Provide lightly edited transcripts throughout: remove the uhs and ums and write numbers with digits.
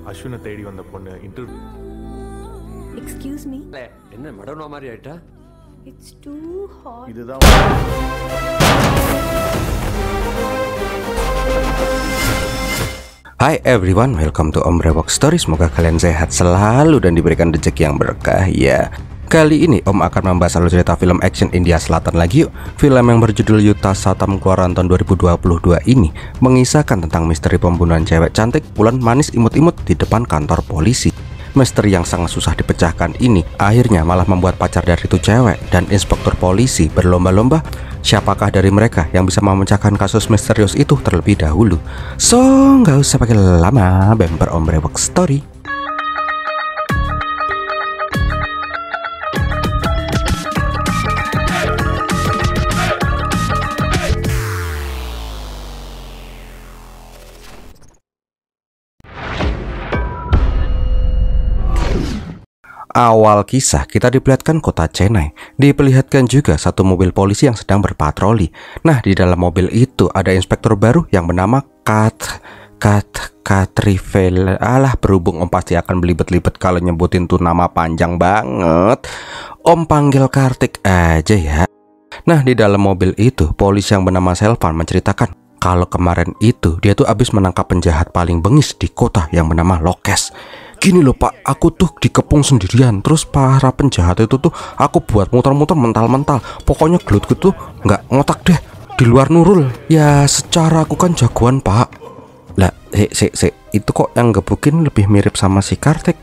அஸ்வினை தேடி வந்த பொண்ணு இன்டர்வியூ. Excuse me. என்ன மடவன மாதிரி ஆயிட்டா? It's too hot. இதுதான் Hi everyone, welcome to Om Brewok Story. Semoga kalian sehat selalu dan diberikan rezeki yang berkah ya. Kali ini Om akan membahas alur cerita film action India Selatan lagi yuk. Film yang berjudul Yuta Satam keluaran tahun 2022 ini mengisahkan tentang misteri pembunuhan cewek cantik, bulan manis imut-imut di depan kantor polisi. Misteri yang sangat susah dipecahkan ini akhirnya malah membuat pacar dari itu cewek dan inspektur polisi berlomba-lomba siapakah dari mereka yang bisa memecahkan kasus misterius itu terlebih dahulu. So, nggak usah pakai lama, bemper Om Brewok Story. Awal kisah kita diperlihatkan kota Chennai. Diperlihatkan juga satu mobil polisi yang sedang berpatroli. Nah, di dalam mobil itu ada inspektur baru yang bernama Katrivel. Alah, berhubung Om pasti akan belibet-libet kalau nyebutin tuh nama panjang banget. Om panggil Kartik aja ya. Nah, di dalam mobil itu polisi yang bernama Selvan menceritakan kalau kemarin itu dia tuh abis menangkap penjahat paling bengis di kota yang bernama Lokes. Gini loh pak, aku tuh dikepung sendirian. Terus para penjahat itu tuh aku buat muter-muter mental-mental. Pokoknya gelutku tuh nggak ngotak deh. Di luar Nurul. Ya secara aku kan jagoan pak. Lah, itu kok yang gebukin lebih mirip sama si Kartik.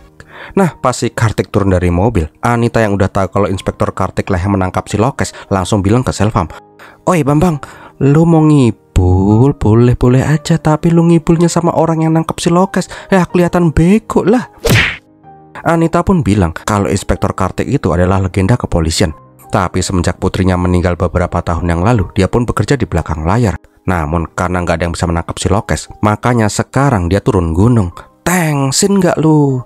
Nah, pas si Kartik turun dari mobil, Anita yang udah tahu kalau inspektur Kartik lah yang menangkap si Lokes langsung bilang ke Selvam, "Oi Bambang, lu mau ngibul boleh-boleh aja, tapi lu ngibulnya sama orang yang nangkep si Lokes ya kelihatan bego lah." Anita pun bilang kalau inspektur Kartik itu adalah legenda kepolisian, tapi semenjak putrinya meninggal beberapa tahun yang lalu, dia pun bekerja di belakang layar. Namun karena nggak ada yang bisa menangkap si Lokes, makanya sekarang dia turun gunung. Tengsin nggak lu?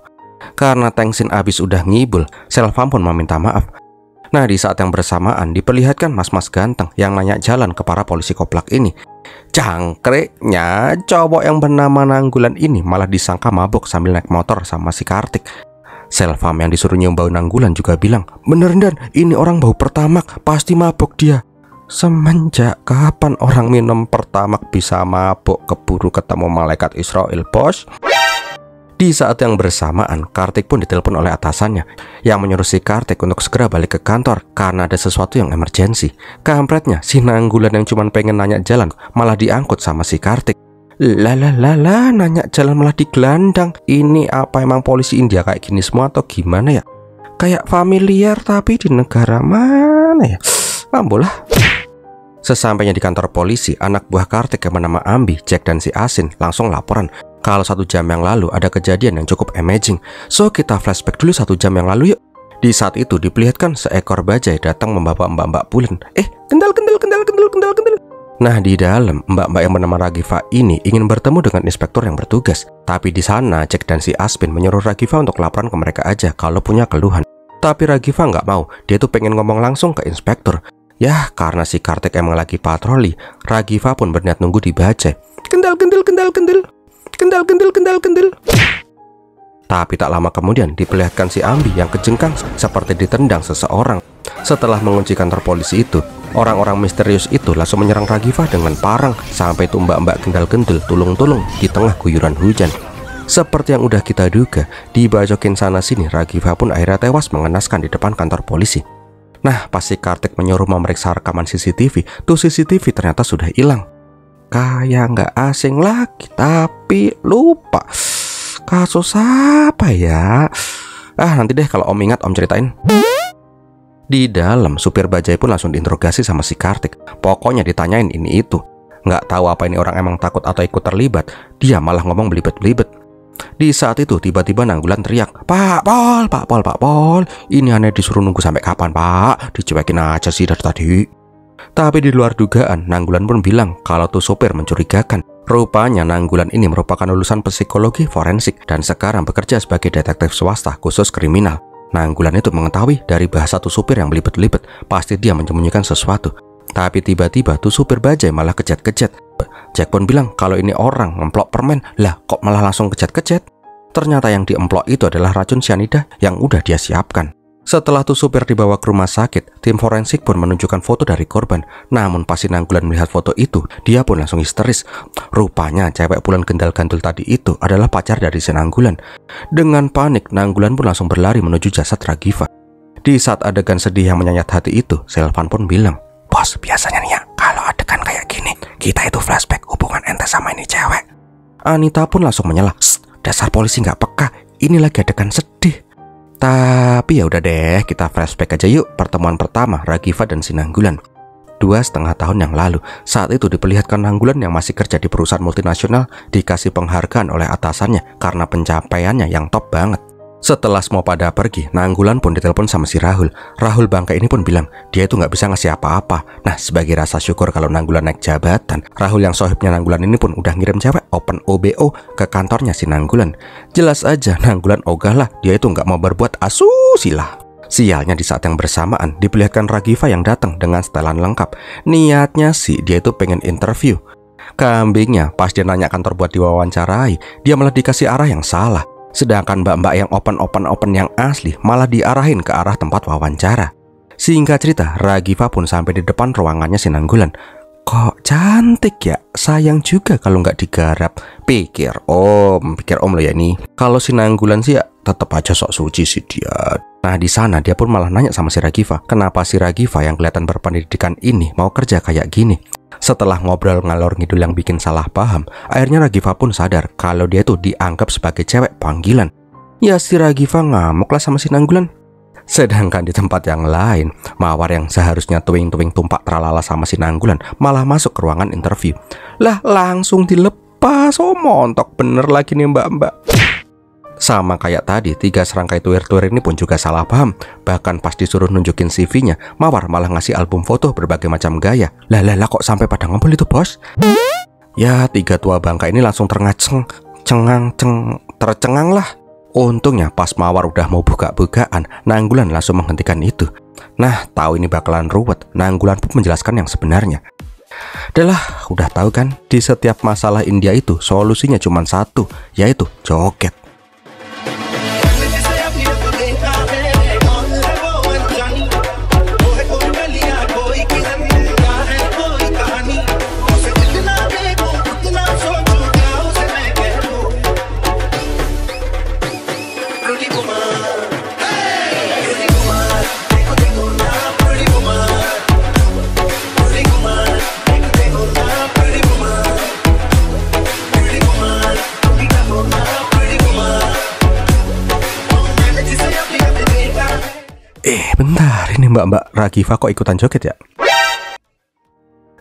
Karena Tengsin abis udah ngibul, Selvam pun meminta maaf. Nah, di saat yang bersamaan diperlihatkan mas-mas ganteng yang nanya jalan ke para polisi koplak ini. Jangkreknya cowok yang bernama Nanggulan ini malah disangka mabuk sambil naik motor sama si Kartik. Selvam yang disuruh nyium bau Nanggulan juga bilang, "Bener Dan, ini orang bau pertamak, pasti mabuk dia." Semenjak kapan orang minum pertamak bisa mabuk? Keburu ketemu malaikat Israel, bos. Di saat yang bersamaan, Kartik pun ditelepon oleh atasannya yang menyuruh si Kartik untuk segera balik ke kantor karena ada sesuatu yang emergensi. Kampretnya, si Nanggulan yang cuma pengen nanya jalan malah diangkut sama si Kartik. Lah, nanya jalan malah digelandang. Ini apa emang polisi India kayak gini semua atau gimana ya? Kayak familiar tapi di negara mana ya? Ambolah. Sesampainya di kantor polisi, anak buah Kartik yang bernama Ambi, Jack dan si Asin langsung laporan kalau 1 jam yang lalu ada kejadian yang cukup amazing. So kita flashback dulu 1 jam yang lalu yuk. Di saat itu diperlihatkan seekor bajai datang membawa mbak-mbak pulen. Kendal. Nah, di dalam mbak-mbak yang bernama Ragiva ini ingin bertemu dengan inspektur yang bertugas. Tapi di sana Jack dan si Aspin menyuruh Ragiva untuk laporan ke mereka aja kalau punya keluhan. Tapi Ragiva nggak mau, dia tuh pengen ngomong langsung ke inspektur. Yah, karena si Kartik emang lagi patroli, Ragiva pun berniat nunggu di bajai. Kendal. Tapi tak lama kemudian diperlihatkan si Ambi yang kejengkang seperti ditendang seseorang. Setelah mengunci kantor polisi itu, orang-orang misterius itu langsung menyerang Ragiva dengan parang sampai tuh mbak-mbak kendal-kendul tulung-tulung di tengah guyuran hujan. Seperti yang udah kita duga, dibacokin sana-sini, Ragiva pun akhirnya tewas mengenaskan di depan kantor polisi. Nah, pas si Kartik menyuruh memeriksa rekaman CCTV, tuh CCTV ternyata sudah hilang. Kayak nggak asing lagi, tapi lupa kasus apa ya? Nanti deh kalau Om ingat Om ceritain. Di dalam, supir bajai pun langsung diinterogasi sama si Kartik. Pokoknya ditanyain ini itu. Nggak tahu apa ini orang emang takut atau ikut terlibat. Dia malah ngomong belibet-belibet. Di saat itu tiba-tiba Nanggulan teriak, Pak Pol, ini aneh disuruh nunggu sampai kapan Pak? Dicuekin aja sih dari tadi." Tapi di luar dugaan, Nanggulan pun bilang kalau tuh sopir mencurigakan. Rupanya Nanggulan ini merupakan lulusan psikologi forensik dan sekarang bekerja sebagai detektif swasta khusus kriminal. Nanggulan itu mengetahui dari bahasa tuh supir yang belibet-belibet, pasti dia menyembunyikan sesuatu. Tapi tiba-tiba tuh supir bajai malah kejat-kejat. Jack pun bilang kalau ini orang ngemplok permen, lah kok malah langsung kejat-kejat. Ternyata yang diemplok itu adalah racun cyanida yang udah dia siapkan. Setelah tuh supir dibawa ke rumah sakit, tim forensik pun menunjukkan foto dari korban. Namun pas si Nanggulan melihat foto itu, dia pun langsung histeris. Rupanya cewek bulan gendal-gandul tadi itu adalah pacar dari si Nanggulan. Dengan panik, Nanggulan pun langsung berlari menuju jasad Ragiva. Di saat adegan sedih yang menyayat hati itu, Selvan pun bilang, "Bos, biasanya nih ya, kalau adegan kayak gini, kita itu flashback hubungan ente sama ini cewek." Anita pun langsung menyela, "Dasar polisi nggak peka, ini lagi adegan sedih." Tapi ya udah deh, kita flashback aja yuk pertemuan pertama Ragiva dan si Nanggulan. 2,5 tahun yang lalu, saat itu diperlihatkan Nanggulan yang masih kerja di perusahaan multinasional dikasih penghargaan oleh atasannya karena pencapaiannya yang top banget. Setelah semua pada pergi, Nanggulan pun ditelepon sama si Rahul. Rahul bangka ini pun bilang dia itu nggak bisa ngasih apa-apa. Nah, sebagai rasa syukur kalau Nanggulan naik jabatan, Rahul yang sohibnya Nanggulan ini pun udah ngirim cewek open OBO ke kantornya si Nanggulan. Jelas aja Nanggulan ogah lah, dia itu nggak mau berbuat asusila. Sialnya di saat yang bersamaan diperlihatkan Ragiva yang datang dengan setelan lengkap. Niatnya sih dia itu pengen interview. Kambingnya pas dia nanya kantor buat diwawancarai, dia malah dikasih arah yang salah. Sedangkan mbak-mbak yang open yang asli malah diarahin ke arah tempat wawancara. Singkat cerita, Ragiva pun sampai di depan ruangannya si Nanggulan. "Kok cantik ya? Sayang juga kalau nggak digarap." Pikir om lo ya ini. Kalau si Nanggulan sih ya tetap aja sok suci sih dia. Nah di sana dia pun malah nanya sama si Ragiva, kenapa si Ragiva yang kelihatan berpendidikan ini mau kerja kayak gini. Setelah ngobrol ngalor ngidul yang bikin salah paham, akhirnya Ragiva pun sadar kalau dia tuh dianggap sebagai cewek panggilan. Ya si Ragiva ngamuk lah sama si Nanggulan. Sedangkan di tempat yang lain, Mawar yang seharusnya tuing-tuing tumpak tralala sama si Nanggulan malah masuk ke ruangan interview. Lah langsung dilepas, montok bener lagi nih mbak-mbak. Sama kayak tadi, 3 serangkai tuir-tuir ini pun juga salah paham. Bahkan pas disuruh nunjukin CV-nya, Mawar malah ngasih album foto berbagai macam gaya. Lah kok sampai pada ngumpul itu bos? Ya 3 tua bangka ini langsung tercengang lah. Untungnya pas Mawar udah mau buka-bukaan, Nanggulan langsung menghentikan itu. Nah tahu ini bakalan ruwet, Nanggulan pun menjelaskan yang sebenarnya. Udah tahu kan, di setiap masalah India itu solusinya cuma satu, yaitu joget. Bentar, ini mbak-mbak Ragiva kok ikutan joget ya?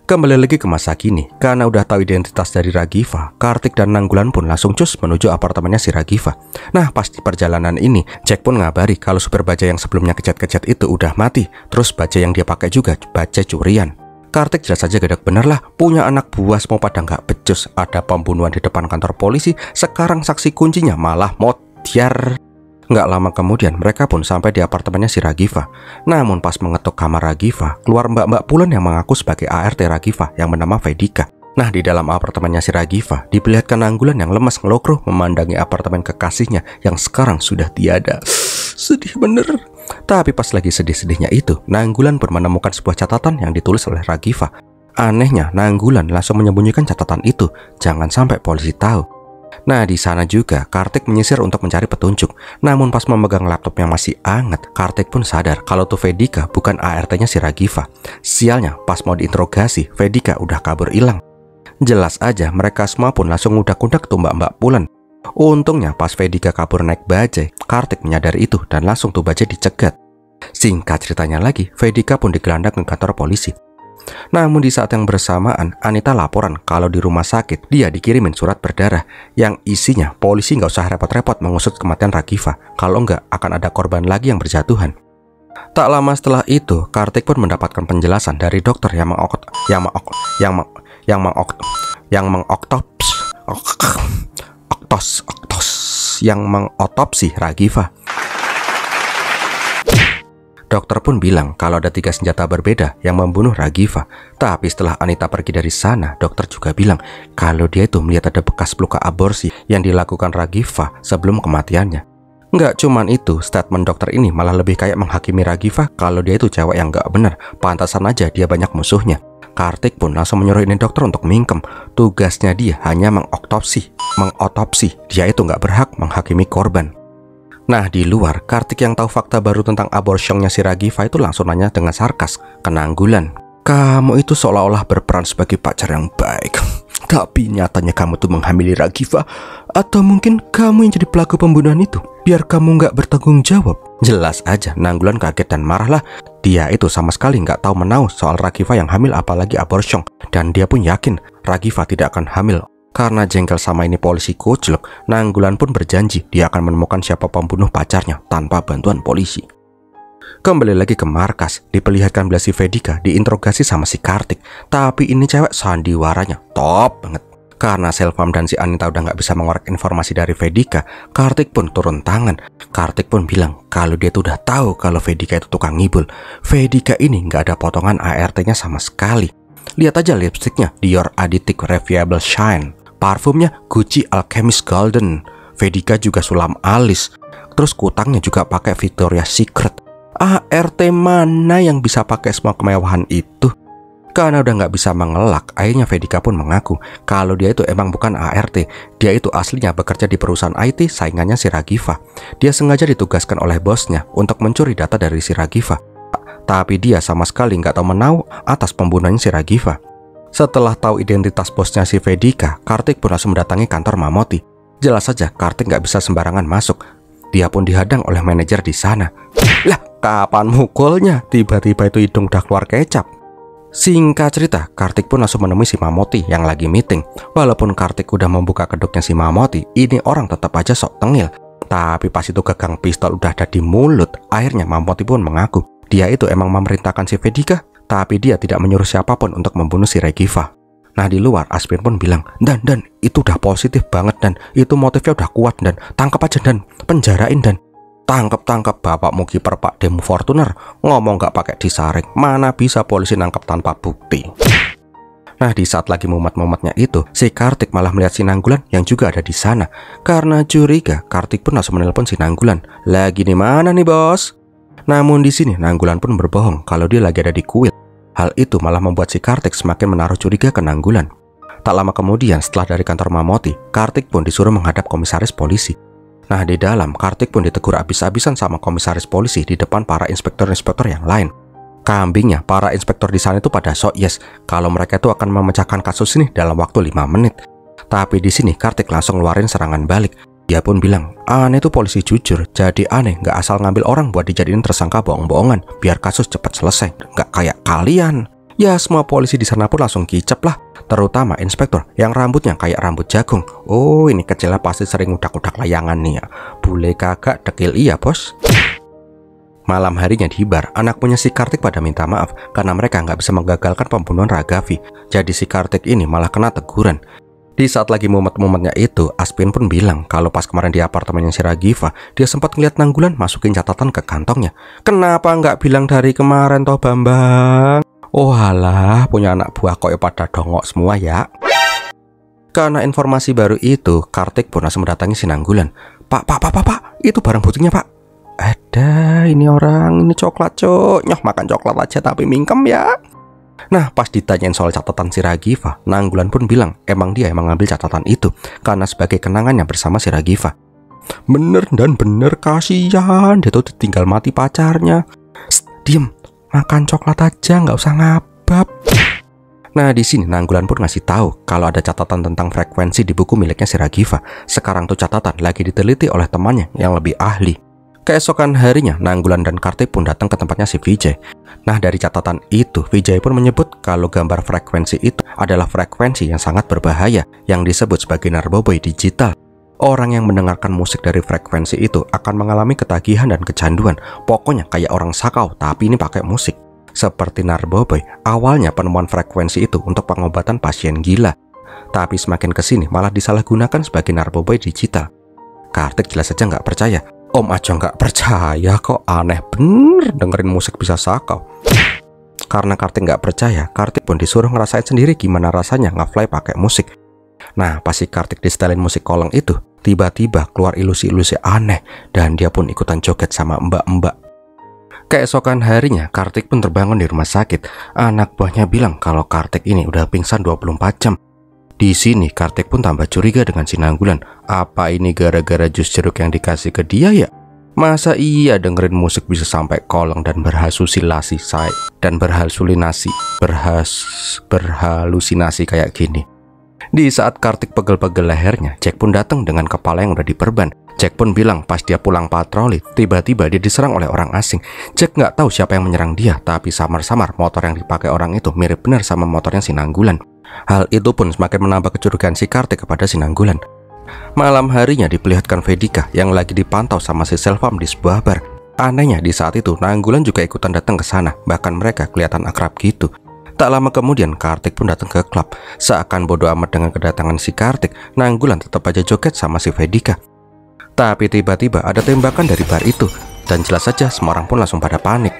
Kembali lagi ke masa kini, karena udah tahu identitas dari Ragiva, Kartik dan Nanggulan pun langsung cus menuju apartemennya si Ragiva. Nah pas di perjalanan ini, Jack pun ngabari kalau supir bajai yang sebelumnya kecat-kecat itu udah mati. Terus bajai yang dia pakai juga bajai curian. Kartik jelas saja gedek bener lah, punya anak buah semua pada nggak becus. Ada pembunuhan di depan kantor polisi, sekarang saksi kuncinya malah modiar. Nggak lama kemudian mereka pun sampai di apartemennya si Ragiva. Namun pas mengetuk kamar Ragiva, keluar mbak-mbak Pulen yang mengaku sebagai ART Ragiva yang bernama Vedika. Nah di dalam apartemennya si Ragiva diperlihatkan Nanggulan yang lemas ngelokro memandangi apartemen kekasihnya yang sekarang sudah tiada. Sedih bener. Tapi pas lagi sedih-sedihnya itu, Nanggulan pun menemukan sebuah catatan yang ditulis oleh Ragiva. Anehnya Nanggulan langsung menyembunyikan catatan itu, jangan sampai polisi tahu. Nah di sana juga Kartik menyisir untuk mencari petunjuk. Namun pas memegang laptop yang masih hangat, Kartik pun sadar kalau tuh Vedika bukan ART-nya si Ragiva. Sialnya pas mau diinterogasi, Vedika udah kabur hilang. Jelas aja mereka semua pun langsung ngudak-ngudak tuh mbak-mbak Pulen. Untungnya pas Vedika kabur naik bajai, Kartik menyadari itu dan langsung tuh bajai dicegat. Singkat ceritanya lagi, Vedika pun digelandang ke kantor polisi. Namun di saat yang bersamaan, Anita laporan kalau di rumah sakit dia dikirimin surat berdarah yang isinya polisi nggak usah repot-repot mengusut kematian Ragiva, kalau nggak akan ada korban lagi yang berjatuhan. Tak lama setelah itu, Kartik pun mendapatkan penjelasan dari dokter yang mengotopsi Ragiva. Dokter pun bilang kalau ada 3 senjata berbeda yang membunuh Ragiva. Tapi setelah Anita pergi dari sana, dokter juga bilang kalau dia itu melihat ada bekas luka aborsi yang dilakukan Ragiva sebelum kematiannya. Nggak cuman itu, statement dokter ini malah lebih kayak menghakimi Ragiva kalau dia itu cewek yang nggak bener. Pantasan aja dia banyak musuhnya. Kartik pun langsung menyuruh ini dokter untuk mingkem. Tugasnya dia hanya mengotopsi. Dia itu nggak berhak menghakimi korban. Nah, di luar, Kartik yang tahu fakta baru tentang abortionnya si Ragiva itu langsung nanya dengan sarkas ke Nanggulan. Kamu itu seolah-olah berperan sebagai pacar yang baik, tapi nyatanya kamu tuh menghamili Ragiva. Atau mungkin kamu yang jadi pelaku pembunuhan itu, biar kamu nggak bertanggung jawab. Jelas aja Nanggulan kaget dan marah lah. Dia itu sama sekali nggak tahu menau soal Ragiva yang hamil apalagi abortion. Dan dia pun yakin Ragiva tidak akan hamil. Karena jengkel sama ini polisi kucluk, Nanggulan pun berjanji dia akan menemukan siapa pembunuh pacarnya tanpa bantuan polisi. Kembali lagi ke markas, diperlihatkan bila si Vedika diinterogasi sama si Kartik. Tapi ini cewek sandiwaranya top banget. Karena Selvam dan si Anita udah nggak bisa mengorek informasi dari Vedika, Kartik pun turun tangan. Kartik pun bilang kalau dia tuh udah tahu kalau Vedika itu tukang ngibul. Vedika ini nggak ada potongan ART-nya sama sekali. Lihat aja lipstiknya, Dior Additive Reviewable Shine. Parfumnya Gucci Alchemist Golden. Vedika juga sulam alis. Terus kutangnya juga pakai Victoria's Secret. ART mana yang bisa pakai semua kemewahan itu? Karena udah nggak bisa mengelak, akhirnya Vedika pun mengaku kalau dia itu emang bukan ART. Dia itu aslinya bekerja di perusahaan IT saingannya si Ragiva. Dia sengaja ditugaskan oleh bosnya untuk mencuri data dari si Ragiva. Tapi dia sama sekali nggak tahu menau atas pembunuhannya si Ragiva. Setelah tahu identitas bosnya si Vedika, Kartik pun langsung mendatangi kantor Mamoti. Jelas saja Kartik nggak bisa sembarangan masuk. Dia pun dihadang oleh manajer di sana. Lah, kapan mukulnya? Tiba-tiba itu hidung udah keluar kecap. Singkat cerita, Kartik pun langsung menemui si Mamoti yang lagi meeting. Walaupun Kartik udah membuka kedoknya si Mamoti, ini orang tetap aja sok tengil. Tapi pas itu gagang pistol udah ada di mulut, akhirnya Mamoti pun mengaku dia itu emang memerintahkan si Vedika. Tapi dia tidak menyuruh siapapun untuk membunuh si Ragiva. Nah, di luar Aspen pun bilang, Dan, itu udah positif banget Dan. Itu motifnya udah kuat Dan. Tangkap aja Dan, penjarain Dan. Tangkap bapakmu kiper Pak Demu Fortuner. Ngomong gak pakai disaring. Mana bisa polisi nangkap tanpa bukti. Nah, di saat lagi mumet-mumetnya itu, si Kartik malah melihat si Nanggulan yang juga ada di sana. Karena curiga, Kartik pun langsung menelpon si Nanggulan. Lagi di mana nih bos? Namun di sini Nanggulan pun berbohong kalau dia lagi ada di kuil. Hal itu malah membuat si Kartik semakin menaruh curiga ke Nanggulan. Tak lama kemudian setelah dari kantor Mamoti, Kartik pun disuruh menghadap komisaris polisi. Nah, di dalam Kartik pun ditegur habis-habisan sama komisaris polisi di depan para inspektor-inspektor yang lain. Kambingnya, para inspektor di sana itu pada sok yes kalau mereka itu akan memecahkan kasus ini dalam waktu 5 menit. Tapi di sini Kartik langsung ngeluarin serangan balik. Dia pun bilang, aneh tuh polisi jujur, jadi aneh nggak asal ngambil orang buat dijadiin tersangka bohong-bohongan, biar kasus cepat selesai, nggak kayak kalian. Ya semua polisi di sana pun langsung kicep lah, terutama inspektor yang rambutnya kayak rambut jagung. Oh ini kecilnya pasti sering udak-udak layangan nih ya, bule kagak dekil iya bos. Malam harinya di bar, anak punya si Kartik pada minta maaf karena mereka nggak bisa menggagalkan pembunuhan Ragavi. Jadi si Kartik ini malah kena teguran. Di saat lagi mumet-mumetnya itu, Aspen pun bilang kalau pas kemarin di apartemennya si Ragiva, dia sempat ngeliat Nanggulan masukin catatan ke kantongnya. Kenapa nggak bilang dari kemarin toh Bambang? Oh alah, punya anak buah kok pada dongok semua ya. Karena informasi baru itu, Kartik pun langsung mendatangi si Nanggulan. Pak, itu barang buktinya pak. Ada, ini orang, ini coklat cok. Nyoh makan coklat aja tapi mingkem ya. Nah, pas ditanyain soal catatan si Ragiva, Nanggulan pun bilang emang dia emang ngambil catatan itu karena sebagai kenangannya bersama si Ragiva. Bener dan bener, kasihan dia tuh tinggal mati pacarnya. Diem, makan coklat aja, nggak usah ngabab. Nah, di sini Nanggulan pun ngasih tahu kalau ada catatan tentang frekuensi di buku miliknya si Ragiva. Sekarang tuh catatan lagi diteliti oleh temannya yang lebih ahli. Keesokan harinya, Nanggulan dan Kartik pun datang ke tempatnya si Vijay. Nah, dari catatan itu, Vijay pun menyebut kalau gambar frekuensi itu adalah frekuensi yang sangat berbahaya yang disebut sebagai narboboy digital. Orang yang mendengarkan musik dari frekuensi itu akan mengalami ketagihan dan kecanduan. Pokoknya kayak orang sakau, tapi ini pakai musik. Seperti narboboy, awalnya penemuan frekuensi itu untuk pengobatan pasien gila. Tapi semakin kesini malah disalahgunakan sebagai narboboy digital. Kartik jelas saja nggak percaya. Om aja nggak percaya kok, aneh bener dengerin musik bisa sakau. Karena Kartik nggak percaya, Kartik pun disuruh ngerasain sendiri gimana rasanya nge-fly pakai musik. Nah, pas si Kartik disetelin musik kolong itu, tiba-tiba keluar ilusi-ilusi aneh dan dia pun ikutan joget sama mbak-mbak. Keesokan harinya, Kartik pun terbangun di rumah sakit. Anak buahnya bilang kalau Kartik ini udah pingsan 24 jam. Di sini Kartik pun tambah curiga dengan si Nanggulan. Apa ini gara-gara jus jeruk yang dikasih ke dia ya? Masa iya dengerin musik bisa sampai kolong dan berhalusinasi berhalusinasi kayak gini. Di saat Kartik pegel-pegel lehernya, Jack pun datang dengan kepala yang udah diperban. Jack pun bilang pas dia pulang patroli, tiba-tiba dia diserang oleh orang asing. Jack nggak tahu siapa yang menyerang dia, tapi samar-samar motor yang dipakai orang itu mirip benar sama motornya si Nanggulan. Hal itu pun semakin menambah kecurigaan si Kartik kepada si Nanggulan. Malam harinya diperlihatkan Vedika yang lagi dipantau sama si Selvam di sebuah bar. Anehnya di saat itu Nanggulan juga ikutan datang ke sana, bahkan mereka kelihatan akrab gitu. Tak lama kemudian Kartik pun datang ke klub. Seakan bodoh amat dengan kedatangan si Kartik, Nanggulan tetap aja joget sama si Vedika. Tapi tiba-tiba ada tembakan dari bar itu, dan jelas saja semua orang pun langsung pada panik.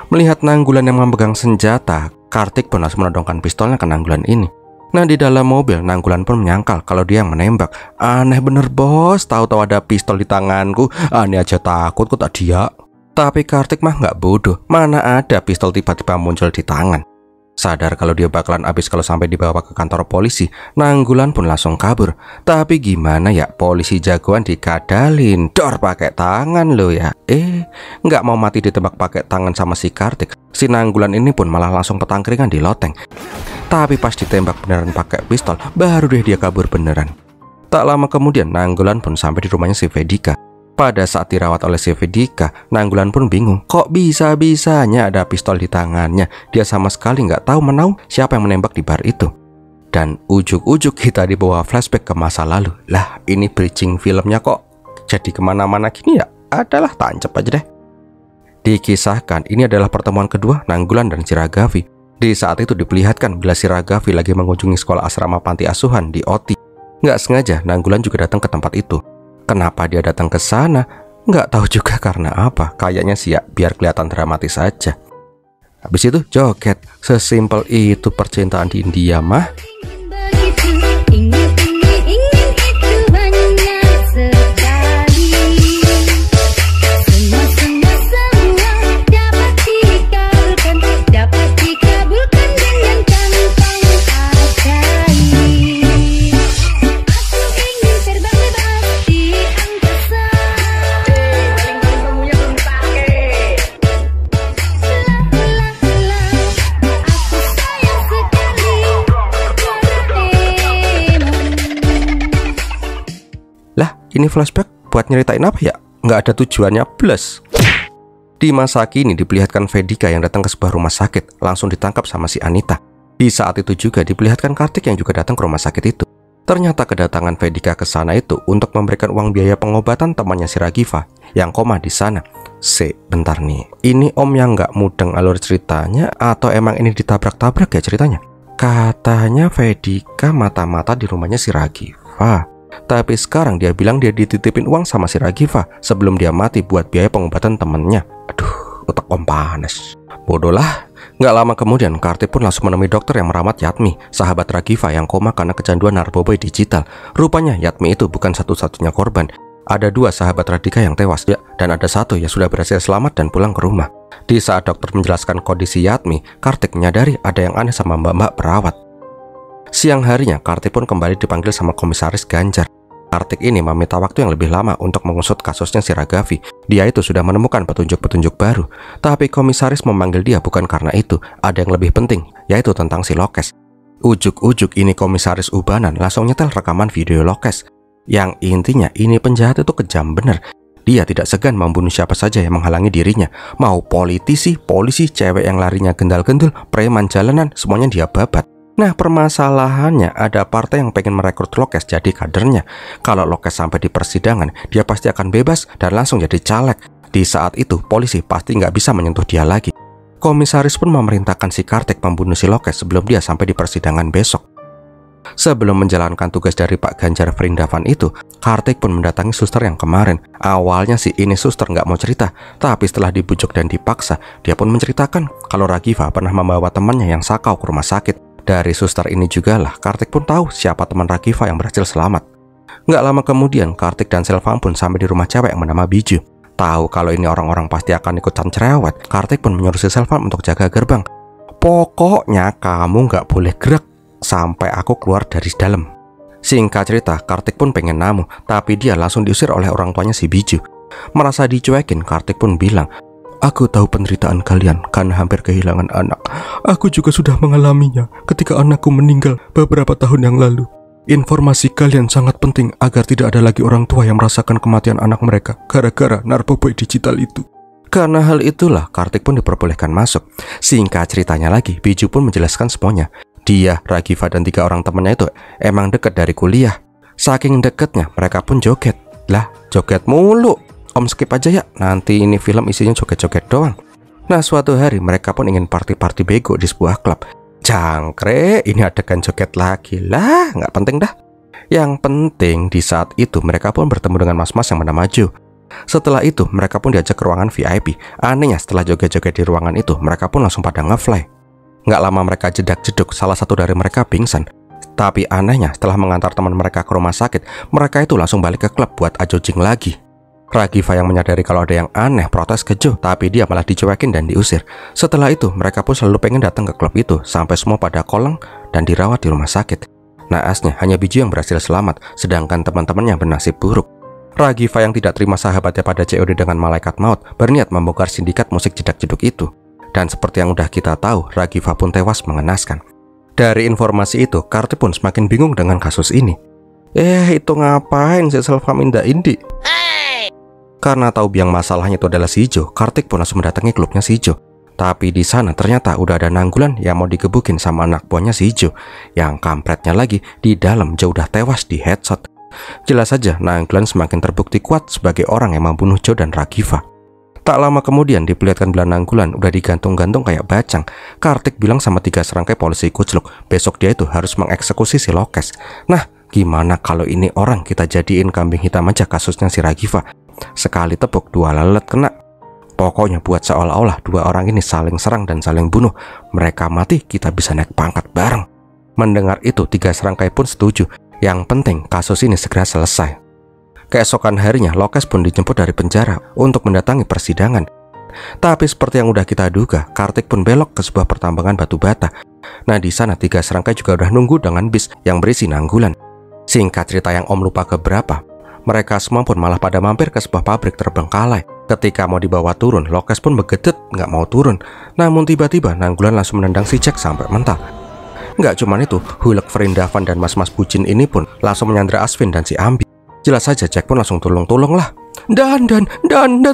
Melihat Nanggulan yang memegang senjata, Kartik pun langsung menodongkan pistolnya ke Nanggulan ini. Nah, di dalam mobil, Nanggulan pun menyangkal kalau dia yang menembak. Aneh bener bos, tahu-tahu ada pistol di tanganku. Aneh aja takut kok tak dia. Tapi Kartik mah nggak bodoh. Mana ada pistol tiba-tiba muncul di tangan. Sadar kalau dia bakalan habis kalau sampai dibawa ke kantor polisi, Nanggulan pun langsung kabur. Tapi gimana ya, polisi jagoan dikadalin, dor pakai tangan lo ya. Nggak mau mati ditembak pakai tangan sama si Kartik. Si Nanggulan ini pun malah langsung petangkringan di loteng. Tapi pas ditembak beneran pakai pistol, baru deh dia kabur beneran. Tak lama kemudian Nanggulan pun sampai di rumahnya si Vedika. Pada saat dirawat oleh si Vedika, Nanggulan pun bingung, kok bisa-bisanya ada pistol di tangannya. Dia sama sekali nggak tahu menau siapa yang menembak di bar itu. Dan ujuk-ujuk kita dibawa flashback ke masa lalu. Lah, ini bridging filmnya kok jadi kemana-mana gini ya? Adalah tancap aja deh. Dikisahkan ini adalah pertemuan kedua Nanggulan dan si Ragavi. Di saat itu diperlihatkan bila si Ragavi lagi mengunjungi sekolah asrama panti asuhan di Oti. Nggak sengaja Nanggulan juga datang ke tempat itu. Kenapa dia datang ke sana? Nggak tahu juga karena apa. Kayaknya sih ya biar kelihatan dramatis saja. Habis itu joget. Sesimpel itu percintaan di India mah. Ini flashback buat nyeritain apa ya? Nggak ada tujuannya plus. Di masa kini diperlihatkan Vedika yang datang ke sebuah rumah sakit, langsung ditangkap sama si Anita. Di saat itu juga diperlihatkan Kartik yang juga datang ke rumah sakit itu. Ternyata kedatangan Vedika ke sana itu untuk memberikan uang biaya pengobatan temannya si Ragiva yang koma di sana. Bentar nih, ini om yang nggak mudeng alur ceritanya atau emang ini ditabrak-tabrak ya ceritanya? Katanya Vedika mata-mata di rumahnya si Ragiva. Tapi sekarang dia bilang dia dititipin uang sama si Ragiva sebelum dia mati buat biaya pengobatan temennya. Aduh, otak om panas. Bodoh lah. Nggak lama kemudian Kartik pun langsung menemui dokter yang merawat Yatmi, sahabat Ragiva yang koma karena kecanduan narkoba digital. Rupanya Yatmi itu bukan satu-satunya korban. Ada 2 sahabat Radika yang tewas ya, dan ada 1 yang sudah berhasil selamat dan pulang ke rumah. Di saat dokter menjelaskan kondisi Yatmi, Kartik menyadari ada yang aneh sama mbak-mbak perawat. Siang harinya, Kartik pun kembali dipanggil sama komisaris Ganjar. Kartik ini meminta waktu yang lebih lama untuk mengusut kasusnya si Ragavi. Dia itu sudah menemukan petunjuk-petunjuk baru. Tapi komisaris memanggil dia bukan karena itu. Ada yang lebih penting, yaitu tentang si Lokes. Ujuk-ujuk ini komisaris ubanan langsung nyetel rekaman video Lokes. Yang intinya ini penjahat itu kejam bener. Dia tidak segan membunuh siapa saja yang menghalangi dirinya. Mau politisi, polisi, cewek yang larinya gendal-gendul, preman jalanan, semuanya dia babat. Nah, permasalahannya ada partai yang pengen merekrut Lokes jadi kadernya. Kalau Lokes sampai di persidangan, dia pasti akan bebas dan langsung jadi caleg. Di saat itu, polisi pasti nggak bisa menyentuh dia lagi. Komisaris pun memerintahkan si Kartik membunuh si Lokes sebelum dia sampai di persidangan besok. Sebelum menjalankan tugas dari Pak Ganjar Vrindavan itu, Kartik pun mendatangi suster yang kemarin. Awalnya si ini suster nggak mau cerita, tapi setelah dibujuk dan dipaksa, dia pun menceritakan kalau Ragiva pernah membawa temannya yang sakau ke rumah sakit. Dari suster ini juga lah, Kartik pun tahu siapa teman Ragiva yang berhasil selamat. Nggak lama kemudian, Kartik dan Selvam pun sampai di rumah cewek yang bernama Biju. Tahu kalau ini orang-orang pasti akan ikutan cerewet, Kartik pun menyuruh si Selvam untuk jaga gerbang. Pokoknya kamu nggak boleh gerak sampai aku keluar dari dalam. Singkat cerita, Kartik pun pengen namu, tapi dia langsung diusir oleh orang tuanya si Biju. Merasa dicuekin, Kartik pun bilang, "Aku tahu penderitaan kalian karena hampir kehilangan anak. Aku juga sudah mengalaminya ketika anakku meninggal beberapa tahun yang lalu. Informasi kalian sangat penting agar tidak ada lagi orang tua yang merasakan kematian anak mereka gara-gara narkoba digital itu." Karena hal itulah, Kartik pun diperbolehkan masuk. Singkat ceritanya lagi, Biju pun menjelaskan semuanya. Dia, Ragiva, dan 3 orang temannya itu emang deket dari kuliah. Saking deketnya, mereka pun joget. Lah, joget mulu. Om skip aja ya, nanti ini film isinya joget-joget doang. Nah, suatu hari mereka pun ingin party-party bego di sebuah klub. Jangkrik, ini adegan joget lagi lah, nggak penting dah. Yang penting di saat itu mereka pun bertemu dengan mas-mas yang bernama Jo. Setelah itu mereka pun diajak ke ruangan VIP. Anehnya setelah joget-joget di ruangan itu, mereka pun langsung pada nge-fly. Nggak lama mereka jedak-jeduk, salah satu dari mereka pingsan. Tapi anehnya setelah mengantar teman mereka ke rumah sakit, mereka itu langsung balik ke klub buat ajojing lagi. Ragiva yang menyadari kalau ada yang aneh protes ke Jo, tapi dia malah dicuekin dan diusir. Setelah itu mereka pun selalu pengen datang ke klub itu, sampai semua pada koleng dan dirawat di rumah sakit. Naasnya hanya Biju yang berhasil selamat, sedangkan teman-temannya bernasib buruk. Ragiva yang tidak terima sahabatnya pada COD dengan malaikat maut berniat membongkar sindikat musik jedak-jeduk itu. Dan seperti yang udah kita tahu, Ragiva pun tewas mengenaskan. Dari informasi itu, Kartik pun semakin bingung dengan kasus ini. Itu ngapain si Selvam indah Indi? Karena tahu biang masalahnya itu adalah si Jo, Kartik pun langsung mendatangi klubnya si Jo. Tapi di sana ternyata udah ada Nanggulan yang mau digebukin sama anak buahnya si Jo. Yang kampretnya lagi, di dalam Jo udah tewas di headshot. Jelas saja Nanggulan semakin terbukti kuat sebagai orang yang membunuh Jo dan Ragiva. Tak lama kemudian diperlihatkan belah Nanggulan udah digantung-gantung kayak bacang. Kartik bilang sama 3 serangkai polisi kucluk, besok dia itu harus mengeksekusi si Lokes. Nah, gimana kalau ini orang kita jadiin kambing hitam aja kasusnya si Ragiva? Sekali tepuk 2 lalat kena. Pokoknya buat seolah-olah 2 orang ini saling serang dan saling bunuh. Mereka mati, kita bisa naik pangkat bareng. Mendengar itu 3 serangkai pun setuju. Yang penting kasus ini segera selesai. Keesokan harinya, Lokes pun dijemput dari penjara untuk mendatangi persidangan. Tapi seperti yang udah kita duga, Kartik pun belok ke sebuah pertambangan batu bata. Nah, di sana 3 serangkai juga udah nunggu dengan bis yang berisi Nanggulan. Singkat cerita yang Om lupa keberapa, mereka semua pun malah pada mampir ke sebuah pabrik terbengkalai. Ketika mau dibawa turun, Lokes pun begedet nggak mau turun. Namun tiba-tiba Nanggulan langsung menendang si Jack sampai mental. Nggak cuman itu, Hulk Vrindavan dan mas-mas bucin ini pun langsung menyandra Asvin dan si Ambi. Jelas saja Jack pun langsung tolong lah. Dan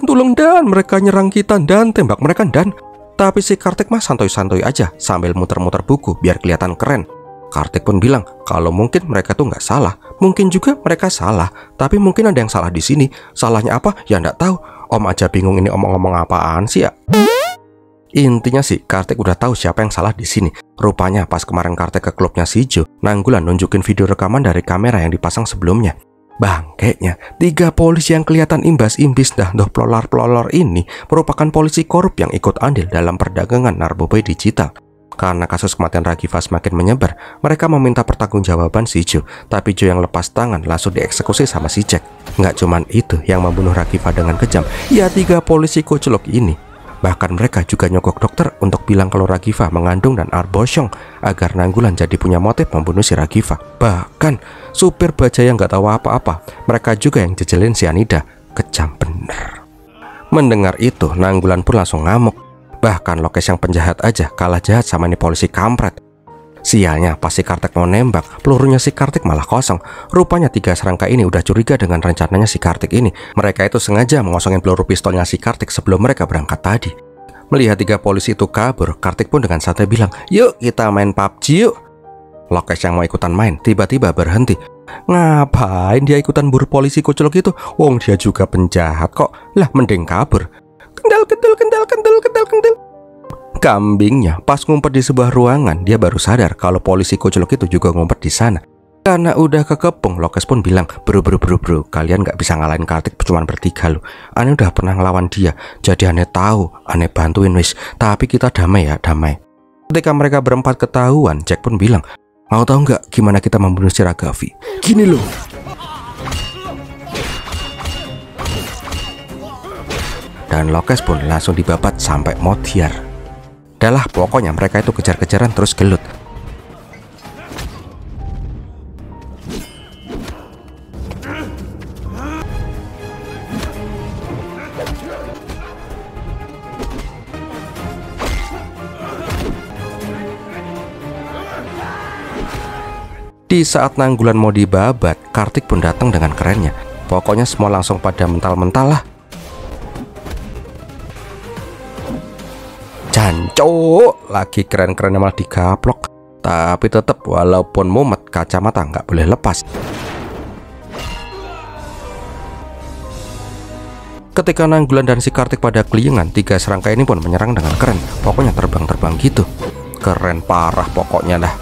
tolong dan mereka nyerang kita dan tembak mereka dan. Tapi si Kartik mah santuy-santuy aja sambil muter-muter buku biar kelihatan keren. Kartik pun bilang kalau mungkin mereka tuh nggak salah, mungkin juga mereka salah, tapi mungkin ada yang salah di sini. Salahnya apa? Ya nggak tahu. Om aja bingung ini omong-omong apaan sih ya. Intinya sih Kartik udah tahu siapa yang salah di sini. Rupanya pas kemarin Kartik ke klubnya si Jo, Nanggulan nunjukin video rekaman dari kamera yang dipasang sebelumnya. Bangkeknya, 3 polisi yang kelihatan imbas-imbis dah pelolor-pelolor ini merupakan polisi korup yang ikut andil dalam perdagangan narkoba digital. Karena kasus kematian Ragiva semakin menyebar, mereka meminta pertanggungjawaban si Jo. Tapi Jo yang lepas tangan langsung dieksekusi sama si Jack. Nggak cuman itu yang membunuh Ragiva dengan kejam, ya 3 polisi kucluk ini. Bahkan mereka juga nyogok dokter untuk bilang kalau Ragiva mengandung dan arbosyong agar Nanggulan jadi punya motif membunuh si Ragiva. Bahkan supir bajai yang nggak tahu apa-apa, mereka juga yang jejelin cyanida. Kejam bener. Mendengar itu, Nanggulan pun langsung ngamuk. Bahkan Lokes yang penjahat aja kalah jahat sama ini polisi kampret. Sialnya pas si Kartik mau nembak, pelurunya si Kartik malah kosong. Rupanya 3 serangkai ini udah curiga dengan rencananya si Kartik ini. Mereka itu sengaja mengosongin peluru pistolnya si Kartik sebelum mereka berangkat tadi. Melihat 3 polisi itu kabur, Kartik pun dengan santai bilang, "Yuk kita main PUBG yuk." Lokes yang mau ikutan main tiba-tiba berhenti. Ngapain dia ikutan buru polisi kucluk itu? Wong dia juga penjahat kok. Lah mending kabur. Kendal. Kambingnya pas ngumpet di sebuah ruangan, dia baru sadar kalau polisi kuculuk itu juga ngumpet di sana. Karena udah kekepung, Lokes pun bilang, bro, kalian gak bisa ngalahin Kartik cuma bertiga loh. Ane udah pernah ngelawan dia, jadi Ane tahu, Ane bantuin wis. Tapi kita damai ya, damai. Ketika mereka berempat ketahuan, Jack pun bilang, mau tahu nggak gimana kita membunuh si Ragavi? Gini loh. Dan Lokes pun langsung dibabat sampai modiar. Adalah pokoknya mereka itu kejar-kejaran terus gelut. Di saat Nanggulan mau dibabat, Kartik pun datang dengan kerennya. Pokoknya semua langsung pada mental-mental lah. Jancuk, lagi keren-keren malah digaplok. Tapi tetap walaupun mumet, kacamata nggak boleh lepas. Ketika Nanggulan dan si Kartik pada keliengan, 3 serangkai ini pun menyerang dengan keren. Pokoknya terbang-terbang gitu. Keren parah pokoknya dah.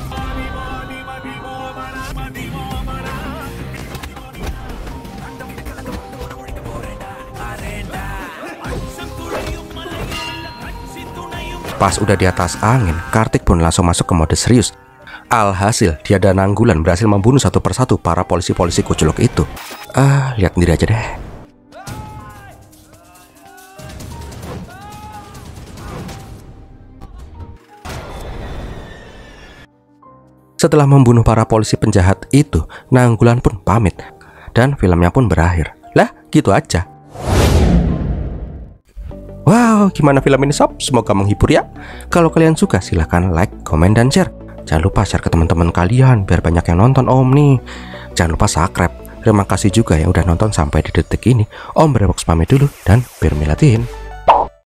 Pas udah di atas angin, Kartik pun langsung masuk ke mode serius. Alhasil, dia dan Nanggulan berhasil membunuh satu persatu para polisi-polisi kuculuk itu. Lihat sendiri aja deh. Setelah membunuh para polisi penjahat itu, Nanggulan pun pamit. Dan filmnya pun berakhir. Lah, gitu aja. Wow, gimana film ini sob? Semoga menghibur ya. Kalau kalian suka silahkan like, komen, dan share. Jangan lupa share ke teman-teman kalian biar banyak yang nonton Om nih. Jangan lupa subscribe. Terima kasih juga yang udah nonton sampai di detik ini. Om Brewok pamit dulu dan biar milatin.